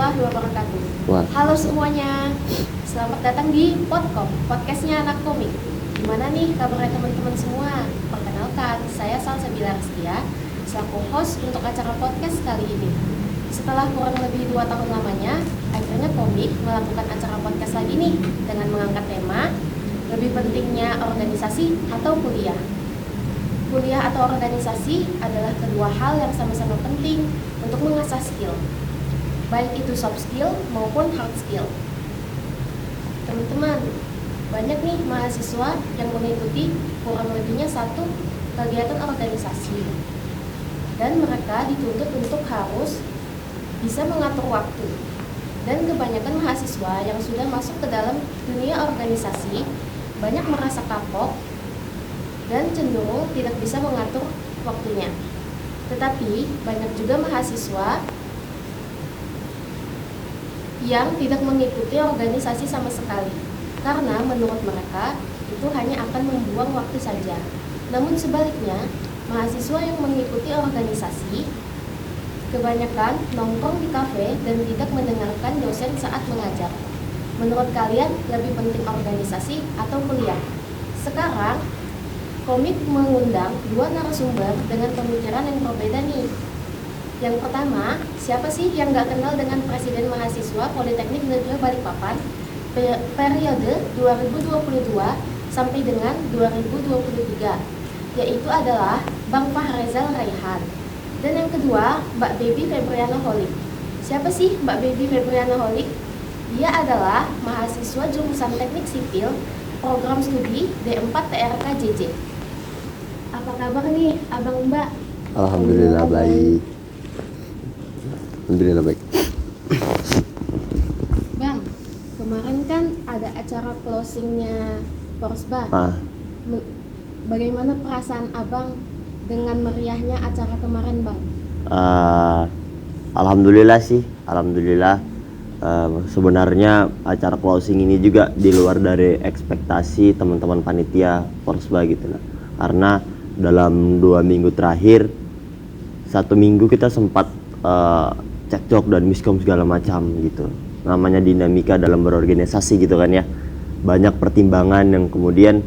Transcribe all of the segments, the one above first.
warahmatullahi wabarakatuh. Wah. Halo semuanya, selamat datang di podcastnya anak komik. Gimana nih kabarnya teman-teman semua? Perkenalkan, saya Salsabila Rizkia, selaku host untuk acara podcast kali ini. Setelah kurang lebih 2 tahun lamanya, akhirnya komik melakukan acara podcast lagi nih dengan mengangkat tema lebih pentingnya organisasi atau kuliah. Kuliah atau organisasi adalah kedua hal yang sama-sama penting untuk mengasah skill, baik itu soft skill maupun hard skill. Teman-teman, banyak nih mahasiswa yang mengikuti kurang lebihnya 1 kegiatan organisasi, dan mereka dituntut untuk harus bisa mengatur waktu. Dan kebanyakan mahasiswa yang sudah masuk ke dalam dunia organisasi banyak merasa kapok dan cenderung tidak bisa mengatur waktunya. Tetapi banyak juga mahasiswa yang tidak mengikuti organisasi sama sekali, karena menurut mereka itu hanya akan membuang waktu saja. Namun sebaliknya, mahasiswa yang mengikuti organisasi kebanyakan nongkrong di kafe dan tidak mendengarkan dosen saat mengajar. Menurut kalian lebih penting organisasi atau kuliah? Sekarang komik mengundang 2 narasumber dengan pemikiran yang berbeda nih. Yang pertama, siapa sih yang gak kenal dengan Presiden Mahasiswa Politeknik Negeri Balikpapan periode 2022 sampai dengan 2023, yaitu adalah Bang Fahrezal Raihan. Dan yang kedua, Mbak Baby Febriana Holik. Siapa sih Mbak Baby Febriana Holik? Dia adalah mahasiswa jurusan Teknik Sipil, program studi D4 TRK-JJ. Apa kabar nih Abang Mbak? Alhamdulillah baik. Alhamdulillah baik. Bang, kemarin kan ada acara closingnya Porsba. Bagaimana perasaan Abang dengan meriahnya acara kemarin, Bang? Alhamdulillah sih, alhamdulillah. Sebenarnya acara closing ini juga di luar dari ekspektasi teman-teman panitia Porsba gitu nah. Karena dalam 2 minggu terakhir, 1 minggu kita sempat cekcok dan miskom segala macam gitu. Namanya dinamika dalam berorganisasi gitu kan ya. Banyak pertimbangan yang kemudian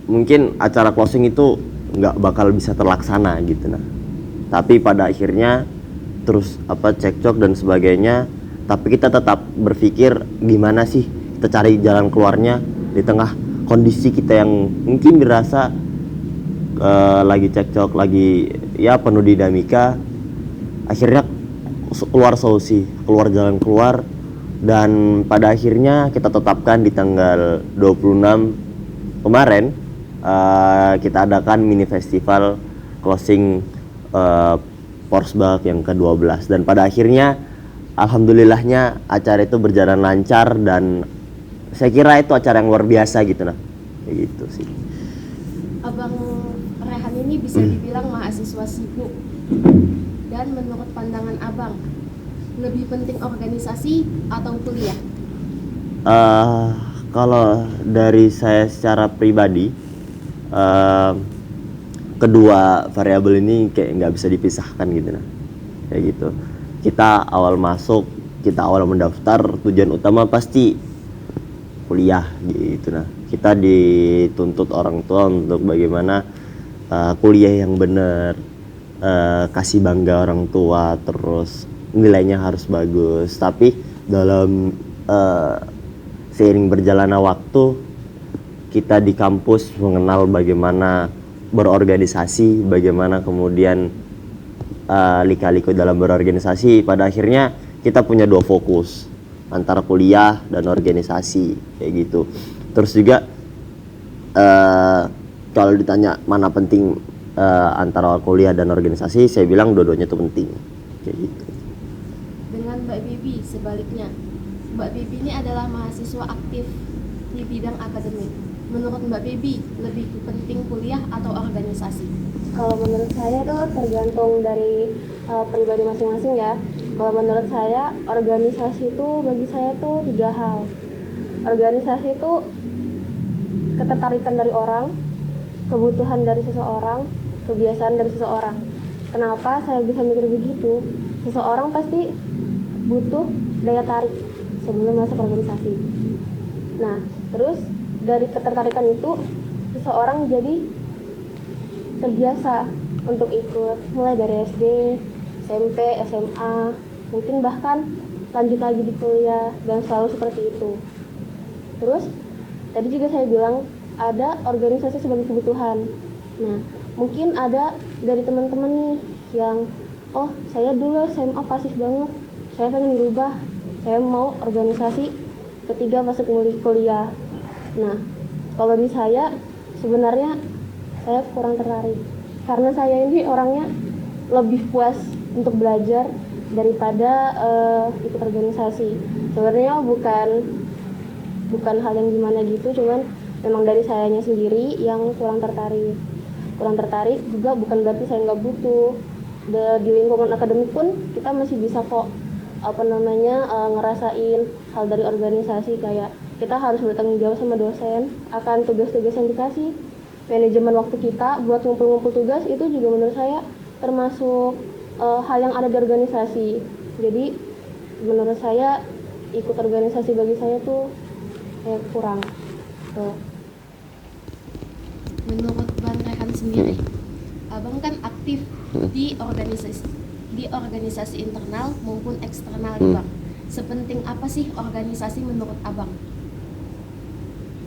mungkin acara closing itu nggak bakal bisa terlaksana gitu nah. Tapi pada akhirnya terus cekcok dan sebagainya, tapi kita tetap berpikir gimana sih kita cari jalan keluarnya di tengah kondisi kita yang mungkin dirasa lagi cekcok, lagi ya penuh dinamika. Akhirnya keluar solusi, keluar jalan keluar, dan pada akhirnya kita tetapkan di tanggal 26 kemarin kita adakan mini festival closing Porsbak yang ke-12, dan pada akhirnya alhamdulillahnya acara itu berjalan lancar, dan saya kira itu acara yang luar biasa gitu nah. Kayak gitu sih. Abang Rehan ini bisa dibilang mahasiswa sibuk, dan menurut pandangan Abang, lebih penting organisasi atau kuliah? Kalau dari saya secara pribadi, kedua variabel ini kayak nggak bisa dipisahkan gitu nah. Kayak gitu. Kita awal masuk, kita awal mendaftar, tujuan utama pasti kuliah gitu nah. Kita dituntut orang tua untuk bagaimana kuliah yang benar, kasih bangga orang tua, terus nilainya harus bagus. Tapi dalam seiring berjalannya waktu, kita di kampus mengenal bagaimana berorganisasi, bagaimana kemudian lika-liku dalam berorganisasi. Pada akhirnya kita punya 2 fokus, antara kuliah dan organisasi kayak gitu. Terus juga kalau ditanya mana penting antara kuliah dan organisasi, saya bilang dua-duanya itu penting kayak gitu. Dengan Mbak Bibi sebaliknya, Mbak Bibi ini adalah mahasiswa aktif di bidang akademik. Menurut Mbak Bibi, lebih penting kuliah atau organisasi? Kalau menurut saya tuh tergantung dari pribadi masing-masing ya. Kalau menurut saya, organisasi itu bagi saya tuh 3 hal. Organisasi itu ketertarikan dari orang, kebutuhan dari seseorang, kebiasaan dari seseorang. Kenapa saya bisa mikir begitu? seseorang pasti butuh daya tarik sebelum masuk organisasi. Nah, terus dari ketertarikan itu seseorang jadi terbiasa untuk ikut mulai dari SD, SMP, SMA, mungkin bahkan lanjut lagi di kuliah dan selalu seperti itu. Terus tadi juga saya bilang ada organisasi sebagai kebutuhan. Nah, mungkin ada dari teman-teman nih yang saya dulu SMA pasif banget, saya pengen dirubah, saya mau organisasi ketika masuk kuliah. Nah, kalau di saya sebenarnya saya kurang tertarik karena saya ini orangnya lebih puas untuk belajar daripada ikut organisasi. Sebenarnya bukan hal yang gimana gitu, cuman memang dari sayanya sendiri yang kurang tertarik juga, bukan berarti saya nggak butuh. Di lingkungan akademik pun kita masih bisa kok ngerasain hal dari organisasi, kayak kita harus bertanggung jawab sama dosen akan tugas-tugas yang dikasih. Manajemen waktu kita buat ngumpul-ngumpul tugas itu juga menurut saya termasuk hal yang ada di organisasi. Jadi menurut saya ikut organisasi bagi saya tuh kurang tuh. Menurut Bang Rehan sendiri, Abang kan aktif di organisasi internal maupun eksternal nih Bang. Sepenting apa sih organisasi menurut Abang?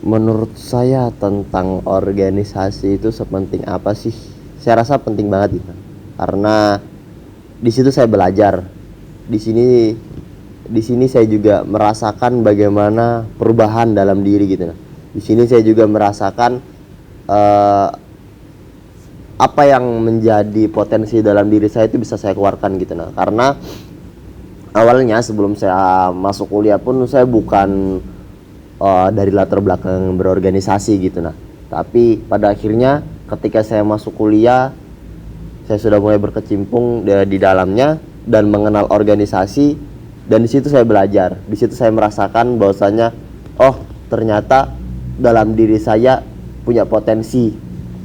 Menurut saya tentang organisasi itu sepenting apa sih? Saya rasa penting banget gitu. Karena di situ saya belajar. Di sini saya juga merasakan bagaimana perubahan dalam diri gitu. Di sini saya juga merasakan apa yang menjadi potensi dalam diri saya itu bisa saya keluarkan gitu. Karena awalnya sebelum saya masuk kuliah pun saya bukan dari latar belakang berorganisasi gitu. Tapi pada akhirnya ketika saya masuk kuliah, saya sudah mulai berkecimpung di dalamnya dan mengenal organisasi, dan di situ saya belajar. Di situ saya merasakan bahwasanya ternyata dalam diri saya punya potensi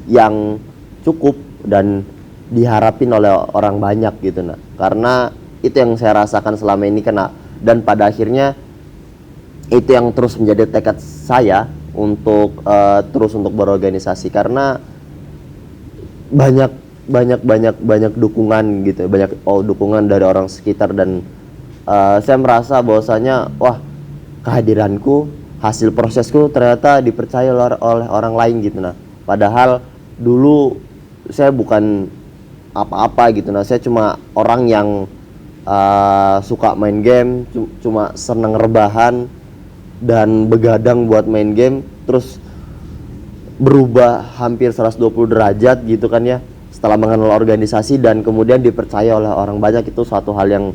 yang cukup dan diharapin oleh orang banyak gitu. Karena itu yang saya rasakan selama ini dan pada akhirnya itu yang terus menjadi tekad saya untuk terus untuk berorganisasi, karena banyak dukungan gitu, dukungan dari orang sekitar, dan saya merasa bahwasanya kehadiranku, hasil prosesku ternyata dipercaya oleh orang lain gitu. Padahal dulu saya bukan apa-apa gitu. Saya cuma orang yang suka main game, cuma seneng rebahan dan begadang buat main game, terus berubah hampir 120 derajat gitu kan ya setelah mengenal organisasi dan kemudian dipercaya oleh orang banyak. Itu suatu hal yang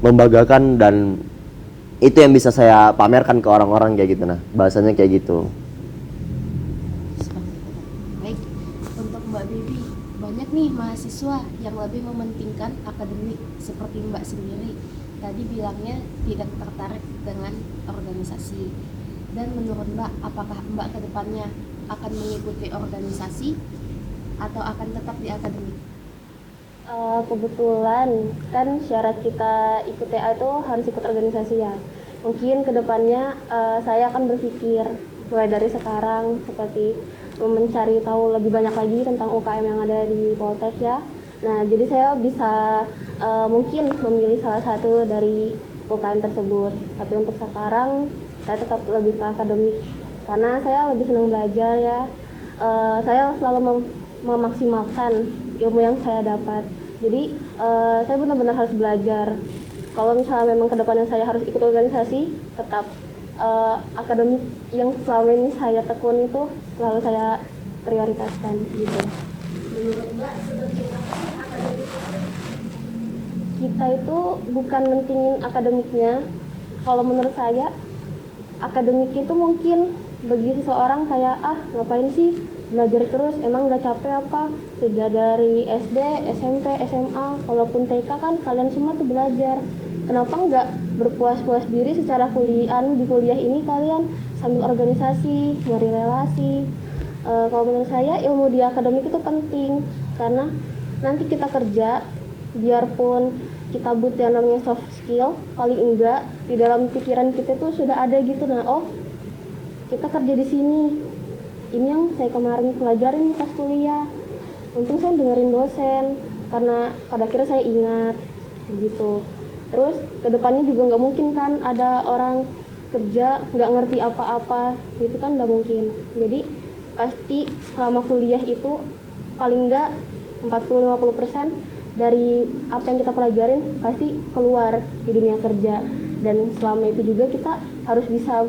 membanggakan dan itu yang bisa saya pamerkan ke orang-orang kayak gitu. Bahasanya kayak gitu. Baik, untuk Mbak Bibi, banyak nih mahasiswa yang lebih mementingkan akademik seperti Mbak sendiri. Tadi bilangnya tidak tertarik dengan organisasi. Dan menurut Mbak, apakah Mbak kedepannya akan mengikuti organisasi atau akan tetap di akademik? Kebetulan kan syarat kita ikut TA itu harus ikut organisasi ya. Mungkin kedepannya saya akan berpikir mulai dari sekarang seperti mencari tahu lebih banyak lagi tentang UKM yang ada di Poltek ya. Nah, jadi saya bisa mungkin memilih salah satu dari UKM tersebut. Tapi untuk sekarang saya tetap lebih ke akademik karena saya lebih senang belajar ya. Saya selalu memaksimalkan ilmu yang saya dapat. Jadi saya benar-benar harus belajar. Kalau misalnya memang kedepannya saya harus ikut organisasi, tetap akademik yang selama ini saya tekun itu selalu saya prioritaskan gitu. Menurut Mbak, seperti apa sih akademik? Kita itu bukan mentingin akademiknya. Kalau menurut saya, akademik itu mungkin bagi seseorang kayak ngapain sih belajar terus, emang nggak capek apa? Sejak dari SD, SMP, SMA, walaupun TK kan kalian semua tuh belajar. Kenapa nggak berpuas-puas diri secara di kuliah ini kalian sambil organisasi, nyari relasi. Kalau menurut saya ilmu di akademik itu penting karena nanti kita kerja biarpun kita butuh yang namanya soft skill, paling enggak di dalam pikiran kita tuh sudah ada gitu. Nah, oh kita kerja di sini, ini yang saya kemarin pelajarin pas kuliah, untung saya dengerin dosen karena pada akhirnya saya ingat gitu. Terus kedepannya juga nggak mungkin kan ada orang kerja nggak ngerti apa-apa gitu kan, nggak mungkin. Jadi pasti selama kuliah itu paling nggak 40-50% dari apa yang kita pelajarin pasti keluar di dunia kerja. Dan selama itu juga kita harus bisa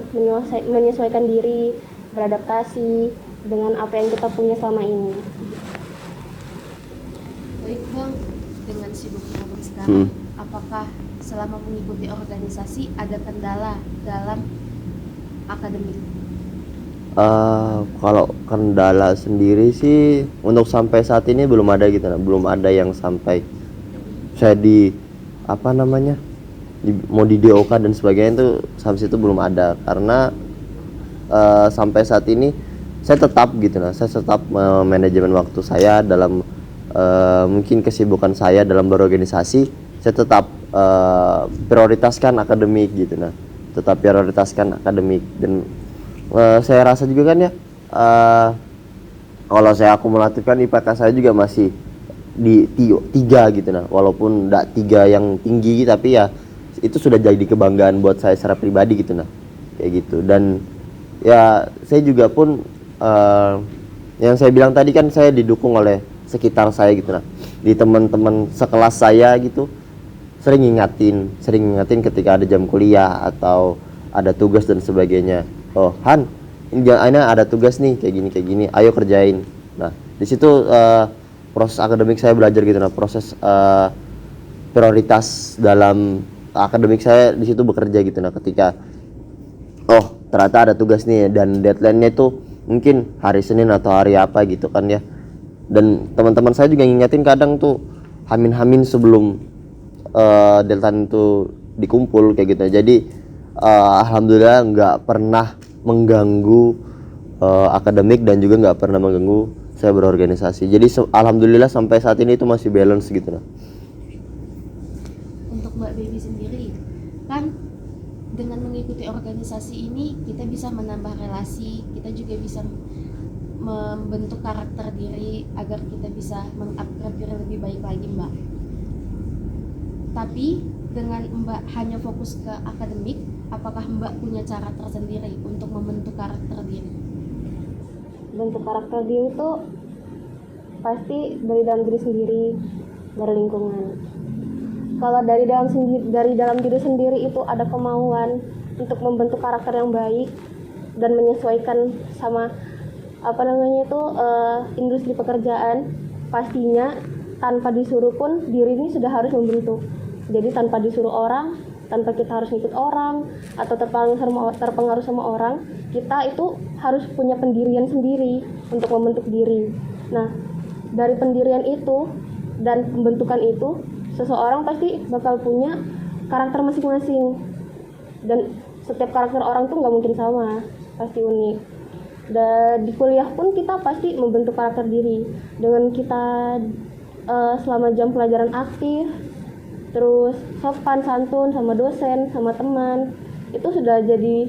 menyesuaikan diri, beradaptasi dengan apa yang kita punya selama ini. Baik Bang, dengan sibuknya Abang sekarang, apakah selama mengikuti organisasi ada kendala dalam akademik? Kalau kendala sendiri sih untuk sampai saat ini belum ada gitu, belum ada yang sampai saya mau di DOK dan sebagainya itu sampai situ belum ada, karena sampai saat ini saya tetap manajemen waktu saya dalam mungkin kesibukan saya dalam berorganisasi, saya tetap prioritaskan akademik gitu, tetap prioritaskan akademik. Dan saya rasa juga kan ya, kalau saya akumulatifkan IPK saya juga masih di 3 gitu, walaupun enggak 3 yang tinggi, tapi ya itu sudah jadi kebanggaan buat saya secara pribadi gitu, kayak gitu. Dan ya saya juga pun yang saya bilang tadi kan, saya didukung oleh sekitar saya gitu, di teman-teman sekelas saya gitu, sering ngingatin ketika ada jam kuliah atau ada tugas dan sebagainya. Oh Han, ini ada tugas nih kayak gini, ayo kerjain. Nah di situ proses akademik saya belajar gitu, proses prioritas dalam akademik saya di situ bekerja gitu. Ketika oh ternyata ada tugas nih dan deadline-nya itu mungkin hari Senin atau hari apa gitu kan ya, dan teman-teman saya juga ngingetin kadang tuh hamin sebelum deadline itu dikumpul kayak gitu. Jadi alhamdulillah nggak pernah mengganggu akademik dan juga nggak pernah mengganggu saya berorganisasi. Jadi alhamdulillah sampai saat ini itu masih balance gitu. Untuk Mbak Baby sendiri, kan dengan mengikuti organisasi ini kita bisa menambah relasi, kita juga bisa membentuk karakter diri agar kita bisa mengupgrade diri lebih baik lagi Mbak. Tapi dengan Mbak hanya fokus ke akademik, apakah Mbak punya cara tersendiri untuk membentuk karakter diri? Bentuk karakter diri itu pasti dari dalam diri sendiri, dari lingkungan. Kalau dari dalam diri sendiri itu ada kemauan untuk membentuk karakter yang baik dan menyesuaikan sama industri pekerjaan, pastinya tanpa disuruh pun diri ini sudah harus membentuk. Jadi tanpa disuruh orang, tanpa kita harus ngikut orang atau terpengaruh sama orang, kita itu harus punya pendirian sendiri untuk membentuk diri. Nah, dari pendirian itu dan pembentukan itu, seseorang pasti bakal punya karakter masing-masing. Dan setiap karakter orang tuh nggak mungkin sama, pasti unik. Dan di kuliah pun kita pasti membentuk karakter diri dengan kita selama jam pelajaran aktif, terus sopan santun sama dosen, sama teman, itu sudah jadi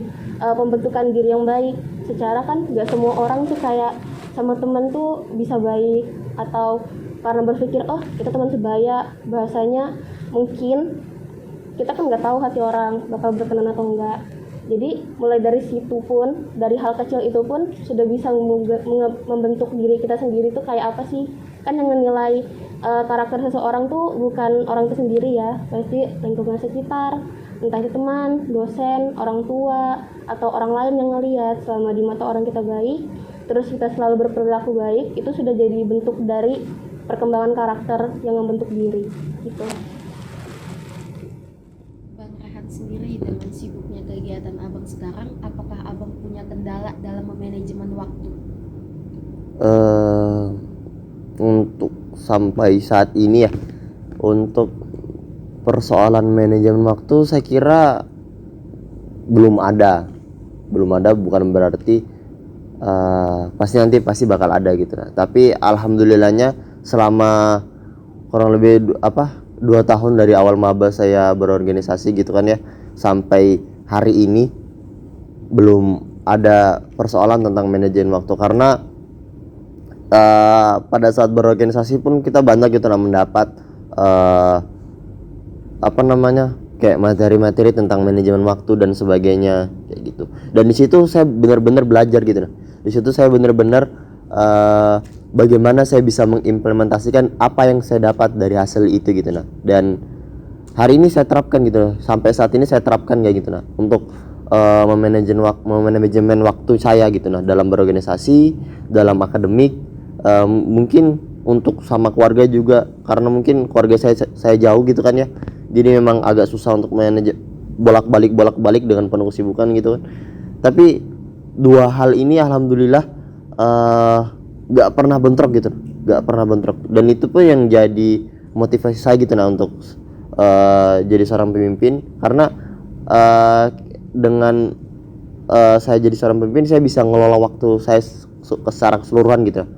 pembentukan diri yang baik. Secara kan nggak semua orang tuh kayak sama teman tuh bisa baik, atau karena berpikir oh kita teman sebaya, bahasanya mungkin kita kan nggak tahu hati orang bakal berkenan atau enggak. Jadi mulai dari situ pun, dari hal kecil itu pun sudah bisa membentuk diri kita sendiri tuh kayak apa sih. Kan yang menilai karakter seseorang tuh bukan orang itu sendiri ya, pasti lingkungan sekitar, entah itu teman, dosen, orang tua, atau orang lain yang ngelihat. Selama di mata orang kita baik, terus kita selalu berperilaku baik, itu sudah jadi bentuk dari perkembangan karakter yang membentuk diri gitu. Bang Rehan sendiri dengan sibuknya kegiatan Abang sekarang, apakah Abang punya kendala dalam memanajemen waktu? Untuk sampai saat ini ya, untuk persoalan manajemen waktu saya kira belum ada, bukan berarti pasti bakal ada gitu. Tapi alhamdulillahnya selama kurang lebih 2 tahun dari awal maba saya berorganisasi gitu kan ya, sampai hari ini belum ada persoalan tentang manajemen waktu. Karena pada saat berorganisasi pun kita banyak gitu mendapat kayak materi-materi tentang manajemen waktu dan sebagainya kayak gitu. Dan di situ saya benar-benar belajar gitu nah. Di situ saya benar-benar bagaimana saya bisa mengimplementasikan apa yang saya dapat dari hasil itu gitu nah. Dan hari ini saya terapkan gitu nah. Sampai saat ini saya terapkan kayak gitu nah, untuk memanajemen waktu saya gitu nah, dalam berorganisasi, dalam akademik, mungkin untuk sama keluarga juga, karena mungkin keluarga saya jauh gitu kan ya. Jadi memang agak susah untuk manage bolak-balik dengan penuh kesibukan gitu kan. Tapi dua hal ini alhamdulillah gak pernah bentrok gitu, gak pernah bentrok. Dan itu pun yang jadi motivasi saya gitu nah untuk jadi seorang pemimpin. Karena dengan saya jadi seorang pemimpin, saya bisa ngelola waktu saya secara keseluruhan gitu.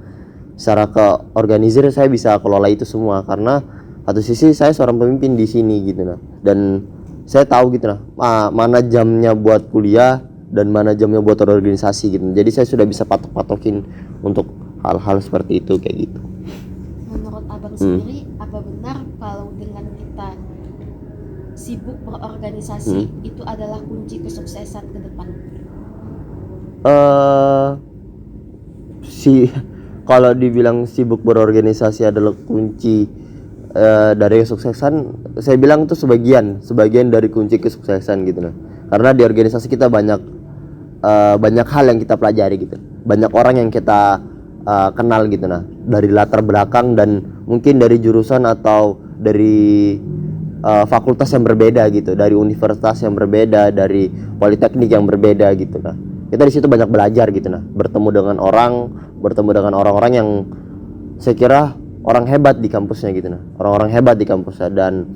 Secara keorganisir saya bisa kelola itu semua, karena satu sisi saya seorang pemimpin di sini gitu nah, dan saya tahu gitu nah mana jamnya buat kuliah dan mana jamnya buat organisasi gitu. Jadi saya sudah bisa patok-patokin untuk hal-hal seperti itu kayak gitu. Menurut abang sendiri, apa benar kalau dengan kita sibuk berorganisasi itu adalah kunci kesuksesan ke depan? Kalau dibilang sibuk berorganisasi adalah kunci dari kesuksesan, saya bilang itu sebagian dari kunci kesuksesan gitu nah. Karena di organisasi kita banyak hal yang kita pelajari gitu, banyak orang yang kita kenal gitu nah, dari latar belakang dan mungkin dari jurusan atau dari fakultas yang berbeda gitu, dari universitas yang berbeda, dari politeknik yang berbeda gitu nah. Kita di situ banyak belajar gitu nah, bertemu dengan orang-orang yang saya kira orang hebat di kampusnya gitu nah, orang-orang hebat di kampusnya. Dan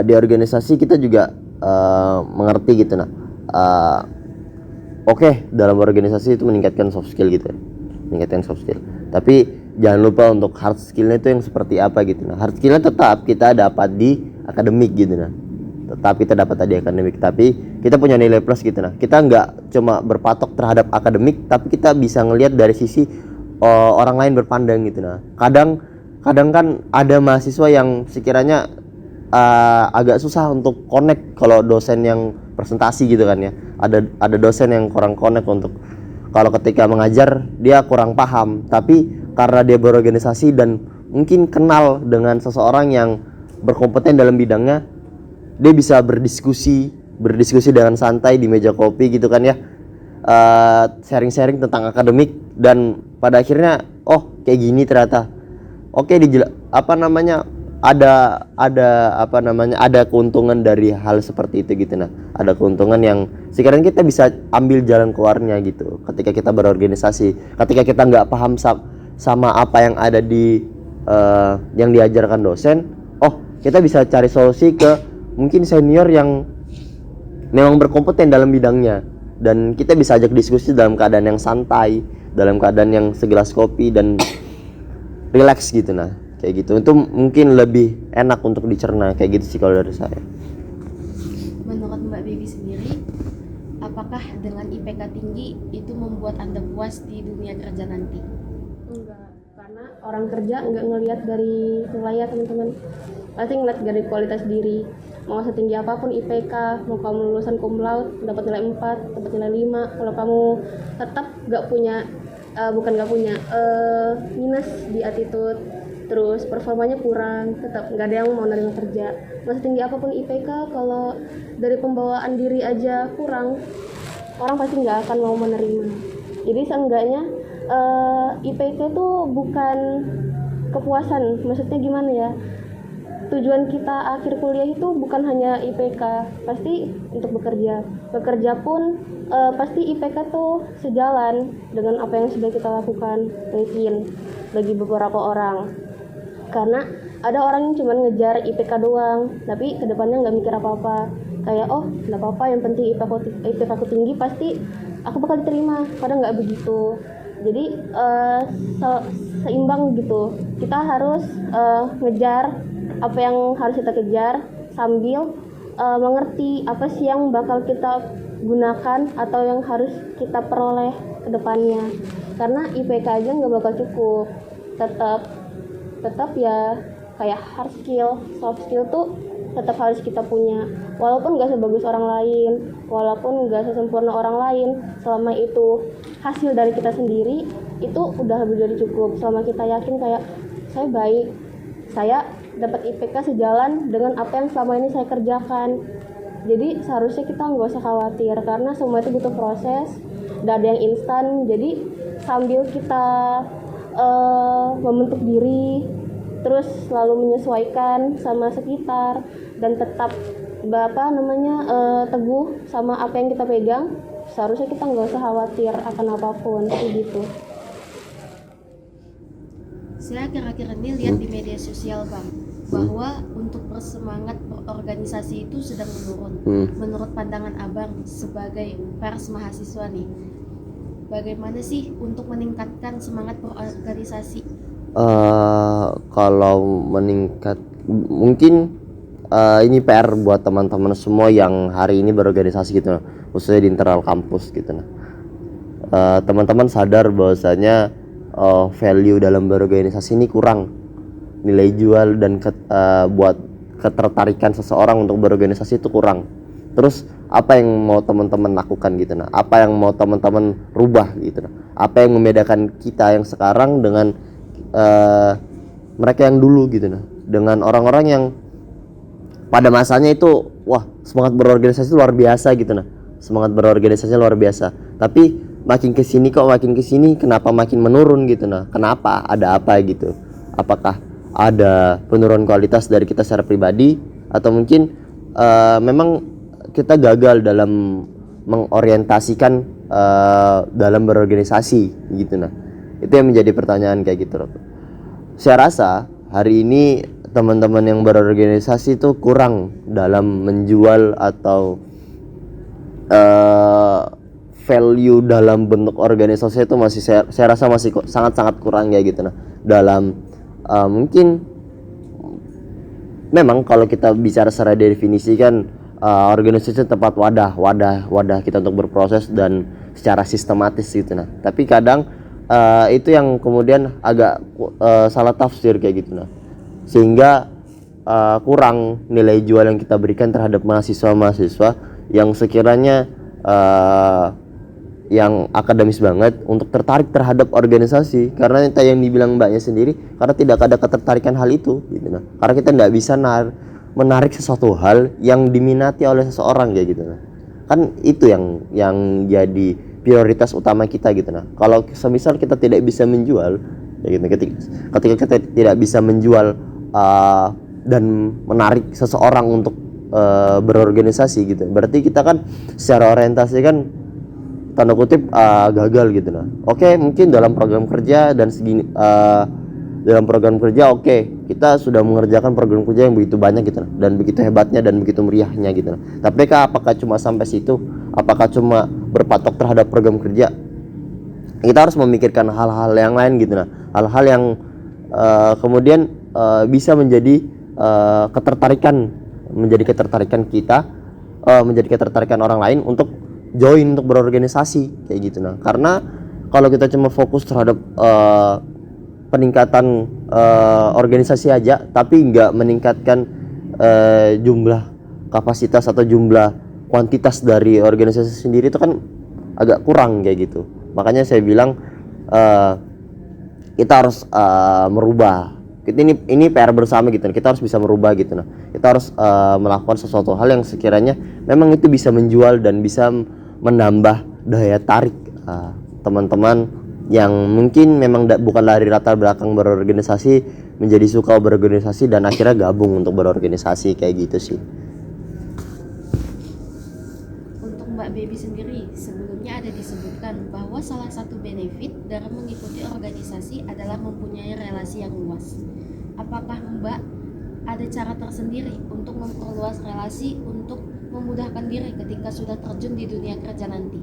di organisasi kita juga mengerti gitu nah, dalam organisasi itu meningkatkan soft skill gitu ya, meningkatkan soft skill. Tapi jangan lupa untuk hard skillnya itu yang seperti apa gitu nah. Hard skillnya tetap kita dapat di akademik gitu nah, tapi kita punya nilai plus gitu nah. Kita nggak cuma berpatok terhadap akademik, tapi kita bisa ngelihat dari sisi orang lain berpandang gitu nah. Kadang kan ada mahasiswa yang sekiranya agak susah untuk connect kalau dosen yang presentasi gitu kan ya. Ada dosen yang kurang connect untuk kalau ketika mengajar dia kurang paham, tapi karena dia berorganisasi dan mungkin kenal dengan seseorang yang berkompeten dalam bidangnya, dia bisa berdiskusi dengan santai di meja kopi gitu kan ya, sharing tentang akademik. Dan pada akhirnya kayak gini ternyata ada keuntungan dari hal seperti itu gitu nah. Ada keuntungan yang sekiranya kita bisa ambil jalan keluarnya gitu ketika kita berorganisasi. Ketika kita nggak paham sama apa yang ada di yang diajarkan dosen, kita bisa cari solusi ke mungkin senior yang memang berkompeten dalam bidangnya, dan kita bisa ajak diskusi dalam keadaan yang santai, dalam keadaan yang segelas kopi dan relax gitu nah, kayak gitu. Itu mungkin lebih enak untuk dicerna kayak gitu sih kalau dari saya. Menurut Mbak Baby sendiri, apakah dengan IPK tinggi itu membuat Anda puas di dunia kerja nanti? Enggak, karena orang kerja nggak ngelihat dari nilainya teman-teman, pasti ngeliat dari kualitas diri. Mau setinggi apapun IPK, mau kamu lulusan cum laude dapat nilai 4, dapat nilai 5, kalau kamu tetap minus di attitude, terus performanya kurang, tetap nggak ada yang mau nerima kerja. Mau setinggi apapun IPK, kalau dari pembawaan diri aja kurang, orang pasti nggak akan mau menerima. Jadi seenggaknya IPK tuh bukan kepuasan, maksudnya gimana ya, tujuan kita akhir kuliah itu bukan hanya IPK, pasti untuk bekerja pun pasti IPK tuh sejalan dengan apa yang sudah kita lakukan mungkin bagi beberapa orang. Karena ada orang yang cuma ngejar IPK doang, tapi kedepannya nggak mikir apa-apa, kayak nggak apa-apa, yang penting IPK aku tinggi pasti aku bakal diterima. Kadang nggak begitu. Jadi seimbang gitu. Kita harus ngejar apa yang harus kita kejar sambil mengerti apa sih yang bakal kita gunakan atau yang harus kita peroleh ke depannya. Karena IPK aja nggak bakal cukup. Tetap ya kayak hard skill, soft skill tuh tetap harus kita punya. Walaupun nggak sebagus orang lain, walaupun nggak sesempurna orang lain, selama itu hasil dari kita sendiri, itu udah lebih dari cukup. Selama kita yakin kayak saya baik, saya dapat IPK sejalan dengan apa yang selama ini saya kerjakan. Jadi seharusnya kita nggak usah khawatir karena semua itu butuh proses, nggak ada yang instan. Jadi sambil kita membentuk diri, terus selalu menyesuaikan sama sekitar dan tetap teguh sama apa yang kita pegang, seharusnya kita nggak usah khawatir akan apapun gitu. Saya akhir-akhir ini lihat di media sosial Bang, bahwa untuk bersemangat berorganisasi itu sedang menurun. Menurut pandangan Abang sebagai pers mahasiswa nih, bagaimana sih untuk meningkatkan semangat berorganisasi? Kalau meningkat, mungkin ini PR buat teman-teman semua yang hari ini berorganisasi gitu, khususnya di internal kampus gitu. Teman-teman sadar bahwasanya value dalam berorganisasi ini kurang, nilai jual dan buat ketertarikan seseorang untuk berorganisasi itu kurang. Terus apa yang mau teman-teman lakukan gitu, apa yang mau teman-teman rubah gitu, apa yang membedakan kita yang sekarang dengan mereka yang dulu gitu, dengan orang-orang yang pada masanya itu wah semangat berorganisasi luar biasa gitu, semangat berorganisasi luar biasa. Tapi makin kesini kenapa makin menurun gitu, kenapa, ada apa gitu? Apakah ada penurunan kualitas dari kita secara pribadi, atau mungkin memang kita gagal dalam mengorientasikan dalam berorganisasi gitu, itu yang menjadi pertanyaan kayak gitu. Saya rasa hari ini teman-teman yang berorganisasi itu kurang dalam menjual atau value dalam bentuk organisasi itu masih saya rasa masih sangat-sangat kurang ya gitu, dalam mungkin memang kalau kita bicara secara definisi kan organisasi tempat wadah kita untuk berproses dan secara sistematis gitu, tapi kadang itu yang kemudian agak salah tafsir kayak gitu, sehingga kurang nilai jual yang kita berikan terhadap mahasiswa yang sekiranya yang akademis banget untuk tertarik terhadap organisasi, karena yang dibilang mbaknya sendiri, karena tidak ada ketertarikan hal itu gitu, karena kita tidak bisa menarik sesuatu hal yang diminati oleh seseorang kayak gitu, kan itu yang jadi prioritas utama kita gitu. Kalau semisal kita tidak bisa menjual ya gitu, ketika kita tidak bisa menjual dan menarik seseorang untuk berorganisasi gitu, berarti kita kan secara orientasi kan tanda kutip gagal gitu. Oke, mungkin dalam program kerja dan segini dalam program kerja kita sudah mengerjakan program kerja yang begitu banyak gitu, dan begitu hebatnya dan begitu meriahnya gitu. Tapi apakah cuma sampai situ? Apakah cuma berpatok terhadap program kerja? Kita harus memikirkan hal-hal yang lain gitu, hal-hal yang kemudian bisa menjadi ketertarikan kita, menjadi ketertarikan orang lain untuk join, untuk berorganisasi kayak gitu. Karena kalau kita cuma fokus terhadap peningkatan organisasi aja, tapi nggak meningkatkan jumlah kapasitas atau jumlah kuantitas dari organisasi sendiri, itu kan agak kurang kayak gitu. Makanya saya bilang kita harus merubah. Ini PR bersama gitu. Kita harus bisa merubah gitu. Kita harus melakukan sesuatu hal yang sekiranya memang itu bisa menjual dan bisa menambah daya tarik teman-teman yang mungkin memang bukan dari latar belakang berorganisasi menjadi suka berorganisasi dan akhirnya gabung untuk berorganisasi kayak gitu sih. Untuk Mbak Baby sendiri, sebelumnya ada disebutkan bahwa salah satu benefit dari mengikuti organisasi adalah mempunyai relasi yang luas. Apakah Mbak ada cara tersendiri untuk memperluas relasi untuk memudahkan diri ketika sudah terjun di dunia kerja nanti?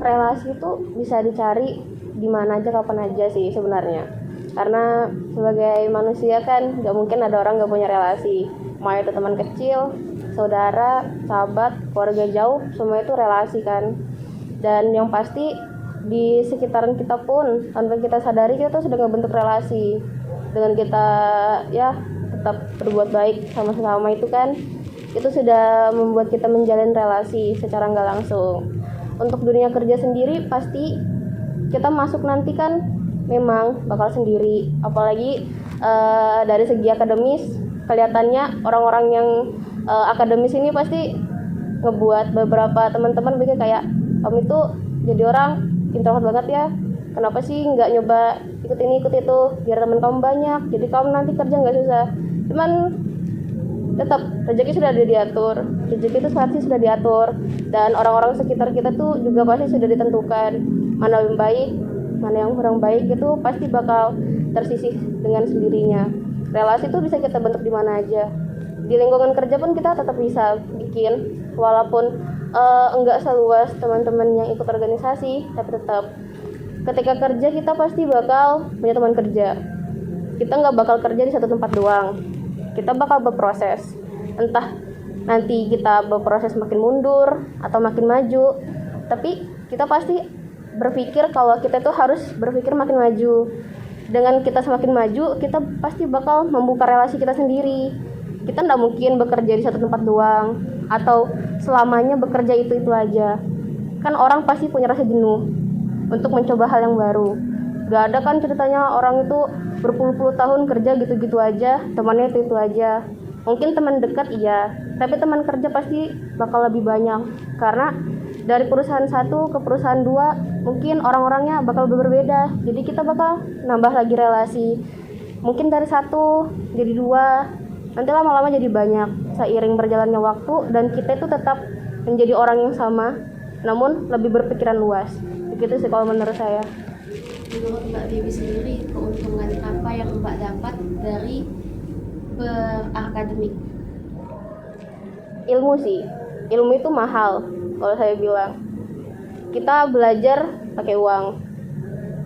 relasi itu bisa dicari di mana aja kapan aja sih sebenarnya. Karena sebagai manusia kan nggak mungkin ada orang nggak punya relasi. Mau itu teman kecil, saudara, sahabat, keluarga jauh, semua itu relasi kan. Dan yang pasti di sekitaran kita pun tanpa kita sadari kita tuh sudah ngebentuk relasi. Dengan kita ya tetap berbuat baik sama sesama itu kan, itu sudah membuat kita menjalin relasi secara nggak langsung. Untuk dunia kerja sendiri pasti kita masuk nanti kan memang bakal sendiri, apalagi dari segi akademis kelihatannya orang-orang yang akademis ini pasti ngebuat beberapa teman-teman pikir kayak kamu itu jadi orang introvert banget ya, kenapa sih nggak nyoba ikut ini ikut itu biar teman kamu banyak, jadi kamu nanti kerja nggak susah. Cuman tetap rezeki sudah diatur, rezeki itu pasti sudah diatur, dan orang-orang sekitar kita tuh juga pasti sudah ditentukan mana yang baik mana yang kurang baik, itu pasti bakal tersisih dengan sendirinya. Relasi itu bisa kita bentuk di mana aja, di lingkungan kerja pun kita tetap bisa bikin, walaupun enggak seluas teman-teman yang ikut organisasi, tapi tetap ketika kerja kita pasti bakal punya teman kerja. Kita nggak bakal kerja di satu tempat doang, kita bakal berproses, entah nanti kita berproses makin mundur atau makin maju, tapi kita pasti berpikir kalau kita tuh harus berpikir makin maju. Dengan kita semakin maju, kita pasti bakal membuka relasi kita sendiri. Kita nggak mungkin bekerja di satu tempat doang atau selamanya bekerja itu aja. Kan orang pasti punya rasa jenuh untuk mencoba hal yang baru. Gak ada kan ceritanya orang itu berpuluh-puluh tahun kerja gitu-gitu aja, temannya itu aja. Mungkin teman dekat iya, tapi teman kerja pasti bakal lebih banyak, karena dari perusahaan satu ke perusahaan dua mungkin orang-orangnya bakal berbeda, jadi kita bakal nambah lagi relasi. Mungkin dari satu jadi dua, nanti lama-lama jadi banyak seiring berjalannya waktu, dan kita itu tetap menjadi orang yang sama namun lebih berpikiran luas. Begitu sih kalau menurut saya. Menurut Mbak Dewi sendiri, keuntungan apa yang Mbak dapat dari berakademik? Ilmu sih, ilmu itu mahal kalau saya bilang. Kita belajar pakai uang,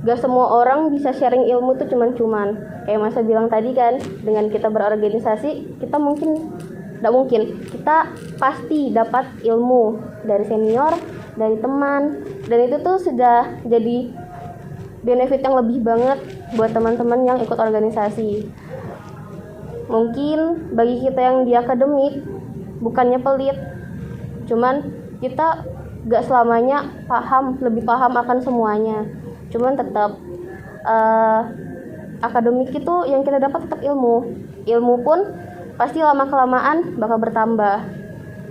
gak semua orang bisa sharing ilmu itu cuman kayak Masa bilang tadi kan, dengan kita berorganisasi kita kita pasti dapat ilmu dari senior, dari teman, dan itu tuh sudah jadi benefit yang lebih banget buat teman-teman yang ikut organisasi. Mungkin bagi kita yang di akademik bukannya pelit, cuman kita gak selamanya lebih paham akan semuanya, cuman tetap akademik itu yang kita dapat tetap ilmu pun pasti lama-kelamaan bakal bertambah,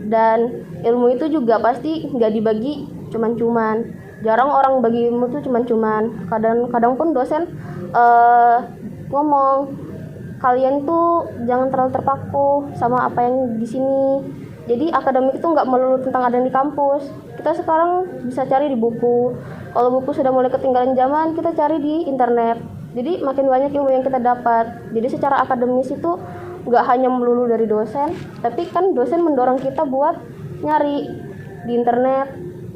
dan ilmu itu juga pasti gak dibagi cuman-cuman. Jarang orang bagi ilmu itu cuman-cuman. Kadang pun dosen ngomong, kalian tuh jangan terlalu terpaku sama apa yang di sini. Jadi akademik itu nggak melulu tentang ada di kampus. Kita sekarang bisa cari di buku. Kalau buku sudah mulai ketinggalan zaman, kita cari di internet. Jadi makin banyak ilmu yang kita dapat. Jadi secara akademis itu nggak hanya melulu dari dosen, tapi kan dosen mendorong kita buat nyari di internet,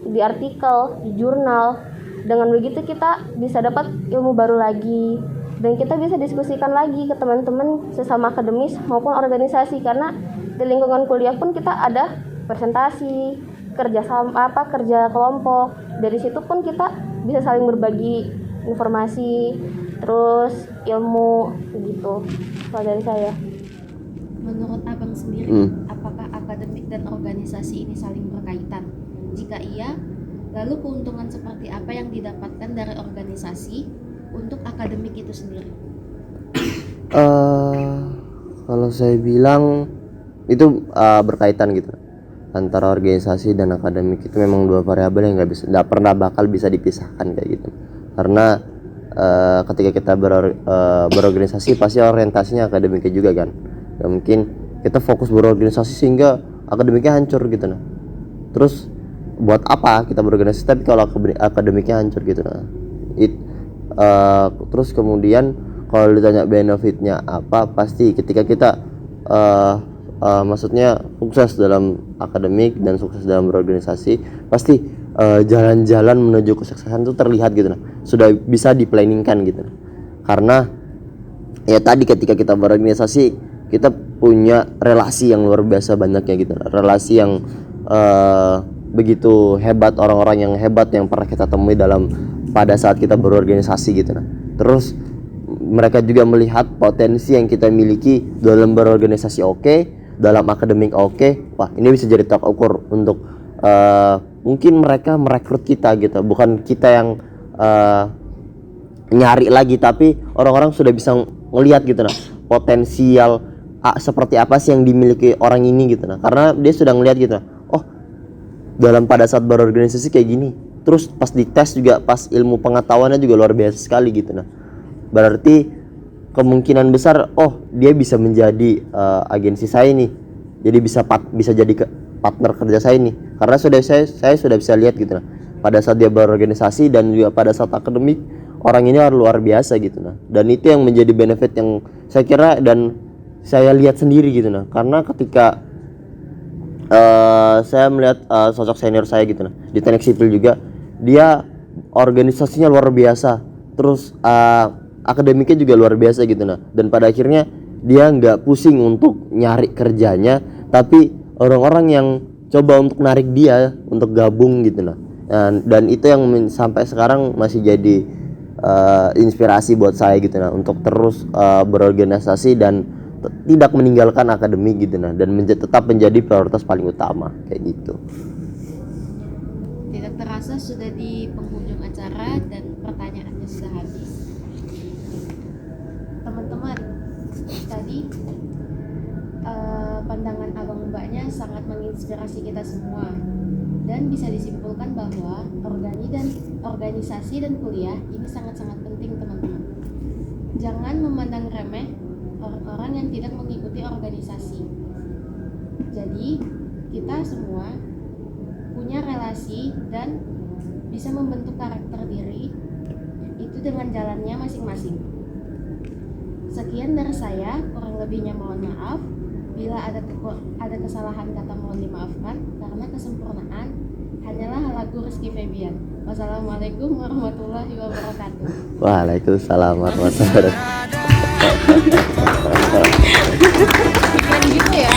di artikel, di jurnal. Dengan begitu kita bisa dapat ilmu baru lagi, dan kita bisa diskusikan lagi ke teman-teman sesama akademis maupun organisasi, karena di lingkungan kuliah pun kita ada presentasi, kerja kelompok. Dari situ pun kita bisa saling berbagi informasi, terus ilmu begitu. Kalau dari saya. Menurut Abang sendiri, apakah akademik dan organisasi ini saling berkaitan? Jika iya, lalu keuntungan seperti apa yang didapatkan dari organisasi untuk akademik itu sendiri? Kalau saya bilang itu berkaitan gitu, antara organisasi dan akademik itu memang dua variabel yang nggak pernah bakal bisa dipisahkan kayak gitu. Karena ketika kita berorganisasi pasti orientasinya akademiknya juga kan. Gak mungkin kita fokus berorganisasi sehingga akademiknya hancur gitu nah. Terus buat apa kita berorganisasi tapi kalau akademiknya hancur gitu nah. Terus kemudian kalau ditanya benefitnya apa, pasti ketika kita maksudnya sukses dalam akademik dan sukses dalam berorganisasi, pasti jalan-jalan menuju kesuksesan itu terlihat gitu nah, sudah bisa diplanningkan gitu nah. Karena ya tadi ketika kita berorganisasi kita punya relasi yang luar biasa banyaknya gitu nah. Relasi yang begitu hebat, orang-orang yang hebat yang pernah kita temui pada saat kita berorganisasi gitu nah. Terus mereka juga melihat potensi yang kita miliki dalam berorganisasi oke, dalam akademik oke. Wah, ini bisa jadi tolak ukur untuk mungkin mereka merekrut kita gitu. Bukan kita yang nyari lagi, tapi orang-orang sudah bisa ngelihat gitu nah, potensial seperti apa sih yang dimiliki orang ini gitu nah. Karena dia sudah ngelihat gitu nah, oh dalam pada saat berorganisasi kayak gini. Terus pas dites juga, pas ilmu pengetahuannya juga luar biasa sekali gitu nah. Berarti kemungkinan besar dia bisa menjadi agensi saya nih, jadi bisa jadi partner kerja saya nih, karena saya sudah bisa lihat gitu nah pada saat dia berorganisasi dan juga pada saat akademik orang ini luar biasa gitu nah. Dan itu yang menjadi benefit yang saya kira dan saya lihat sendiri gitu nah, karena ketika saya melihat sosok senior saya gitu nah di teknik sipil juga, dia organisasinya luar biasa, terus akademiknya juga luar biasa gitu nah. Dan pada akhirnya dia nggak pusing untuk nyari kerjanya, tapi orang-orang yang coba untuk narik dia untuk gabung gitu nah. Dan itu yang sampai sekarang masih jadi inspirasi buat saya gitu nah, untuk terus berorganisasi dan tidak meninggalkan akademik gitu nah, dan tetap menjadi prioritas paling utama kayak gitu. Tidak terasa sudah di penghujung acara dan pertanyaannya sudah habis. Teman-teman, tadi pandangan abang mbaknya sangat menginspirasi kita semua, dan bisa disimpulkan bahwa organisasi dan kuliah ini sangat-sangat penting teman-teman. Jangan memandang remeh orang-orang yang tidak mengikuti organisasi. Jadi kita semua punya relasi dan bisa membentuk karakter diri itu dengan jalannya masing-masing. Sekian dari saya, kurang lebihnya mohon maaf. Bila ada kesalahan kata mohon dimaafkan, karena kesempurnaan hanyalah lagu Rizky Febian. Wassalamualaikum warahmatullahi wabarakatuh. Waalaikumsalam warahmatullahi wabarakatuh. Gitu ya.